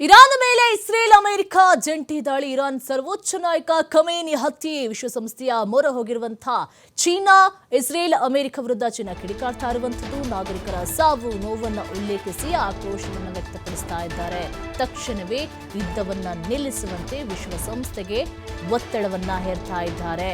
Iran ಮೇಲೆ Israel America ಜಂಟಿ ದಾಳಿ. ಇರಾನ್ ಸರ್ವೋಚ್ಚ ನಾಯಕ ಖಮೇನಿ ಹತ್ಯೆ. ವಿಶ್ವಸಂಸ್ಥೆಯ ಮೊರೆ ಹೋಗಿರುವಂತಹ ಚೀನಾ ಇಸ್ರೇಲ್ ಅಮೆರಿಕ ವಿರುದ್ಧ ಚೀನಾ ಕಿಡಿಕಾರ್ತಾ ಇರುವಂತದ್ದು. ನಾಗರಿಕರ ಸಾವು ನೋವನ್ನು ಉಲ್ಲೇಖಿಸಿ ಆಕ್ರೋಶವನ್ನು ವ್ಯಕ್ತಪಡಿಸ್ತಾ ಇದ್ದಾರೆ. ತಕ್ಷಣವೇ ಯುದ್ಧವನ್ನ ನಿಲ್ಲಿಸುವಂತೆ ವಿಶ್ವಸಂಸ್ಥೆಗೆ ಒತ್ತಡವನ್ನ ಹೇರ್ತಾ ಇದ್ದಾರೆ.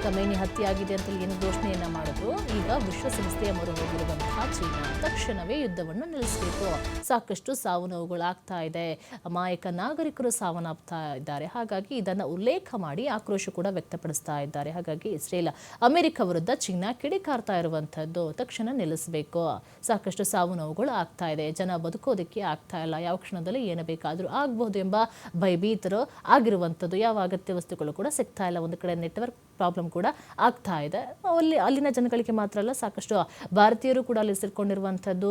ಖಮೇನಿ ಹತ್ಯೆಯಾಗಿದೆ ಅಂತ ಏನು ಘೋಷಣೆಯನ್ನ ಮಾಡಿದ್ರು. ಈಗ ವಿಶ್ವಸಂಸ್ಥೆಯ ಮೊರೆ ಹೋಗಿರುವಂತಹ ಚೀನಾ ತಕ್ಷಣವೇ ಯುದ್ಧವನ್ನು ನಿಲ್ಲಿಸಬೇಕು. ಸಾಕಷ್ಟು ಸಾವು ನೋವುಗಳಾಗ್ತಾ ಇದೆ, ಅಮಾಯಕ ನಾಗರಿಕರು ಸಾವನ್ನಪ್ತಾ ಇದ್ದಾರೆ. ಹಾಗಾಗಿ ಇದನ್ನು ಉಲ್ಲೇಖ ಮಾಡಿ ಆಕ್ರೋಶ ಕೂಡ ವ್ಯಕ್ತಪಡಿಸ್ತಾ ಇದ್ದಾರೆ. ಹಾಗಾಗಿ ಇಸ್ರೇಲ್ ಅಮೆರಿಕ ವಿರುದ್ಧ ಚೀನಾ ಕಿಡಿಕಾರ್ತಾ ಇರುವಂತದ್ದು ತಕ್ಷಣ ನಿಲ್ಲಿಸಬೇಕು. ಸಾಕಷ್ಟು ಸಾವು ನೋವುಗಳು ಆಗ್ತಾ ಇದೆ, ಜನ ಬದುಕೋದಕ್ಕೆ ಆಗ್ತಾ ಇಲ್ಲ, ಯಾವ ಕ್ಷಣದಲ್ಲಿ ಏನು ಬೇಕಾದರೂ ಆಗಬಹುದು ಎಂಬ ಭಯಭೀತರು ಆಗಿರುವಂಥದ್ದು. ಯಾವ ಅಗತ್ಯ ವಸ್ತುಗಳು ಕೂಡ ಸಿಗ್ತಾ ಇಲ್ಲ. ಒಂದು ಕಡೆ ನೆಟ್ವರ್ಕ್ ಪ್ರಾಬ್ಲಮ್ ಕೂಡ ಆಗ್ತಾ ಇದೆ. ಅಲ್ಲಿನ ಜನಗಳಿಗೆ ಮಾತ್ರ ಅಲ್ಲ, ಸಾಕಷ್ಟು ಭಾರತೀಯರು ಕೂಡ ಅಲ್ಲಿ ಸಿಲ್ಕೊಂಡಿರುವಂಥದ್ದು,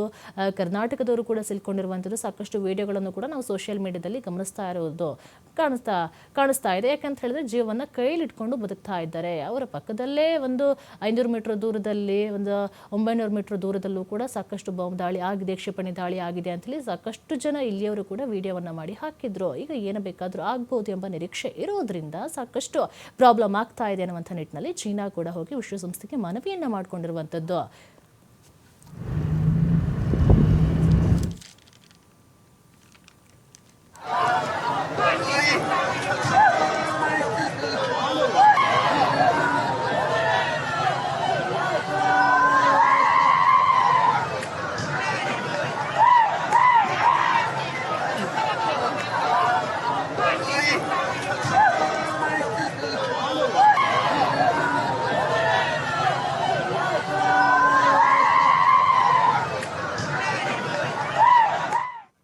ಕರ್ನಾಟಕದವರು ಕೂಡ ಸಿಲ್ಕೊಂಡಿರುವಂಥದ್ದು. ಸಾಕಷ್ಟು ವಿಡಿಯೋಗಳನ್ನು ಕೂಡ ನಾವು ಸೋಷಿಯಲ್ ಮೀಡಿಯಾದಲ್ಲಿ ಗಮನಿಸ್ತಾ ಇರೋದು ಕಾಣಿಸ್ತಾ ಇದೆ. ಯಾಕಂತ ಹೇಳಿದ್ರೆ ಜೀವವನ್ನು ಕೈಲಿಟ್ಕೊಂಡು ಬದುಕ್ತಾ ಇದ್ದಾರೆ. ಅವರ ಪಕ್ಕದಲ್ಲೇ ಒಂದು 500 ಮೀಟರ್ ದೂರದಲ್ಲಿ, ಒಂದು 900 ಮೀಟರ್ ದೂರದಲ್ಲೂ ಕೂಡ ಸಾಕಷ್ಟು ಬಾಂಬ್ ದಾಳಿ ಆಗಿದೆ, ಕ್ಷಿಪಣಿ ದಾಳಿ ಆಗಿದೆ ಅಂತೇಳಿ ಸಾಕಷ್ಟು ಜನ ಇಲ್ಲಿಯವರು ಕೂಡ ವಿಡಿಯೋವನ್ನು ಮಾಡಿ ಹಾಕಿದ್ರು. ಈಗ ಏನು ಬೇಕಾದರೂ ಆಗ್ಬೋದು ಎಂಬ ನಿರೀಕ್ಷೆ ಇರೋದ್ರಿಂದ ಸಾಕಷ್ಟು ಪ್ರಾಬ್ಲಮ್ ಆಗ್ತಾ ಇದೆ ಅನ್ನುವಂಥ ನಿಟ್ಟಿನಲ್ಲಿ ಚೀನಾ ಕೂಡ ಹೋಗಿ ವಿಶ್ವಸಂಸ್ಥೆಗೆ ಮನವಿಯನ್ನ ಮಾಡಿಕೊಂಡಿರುವಂಥದ್ದು.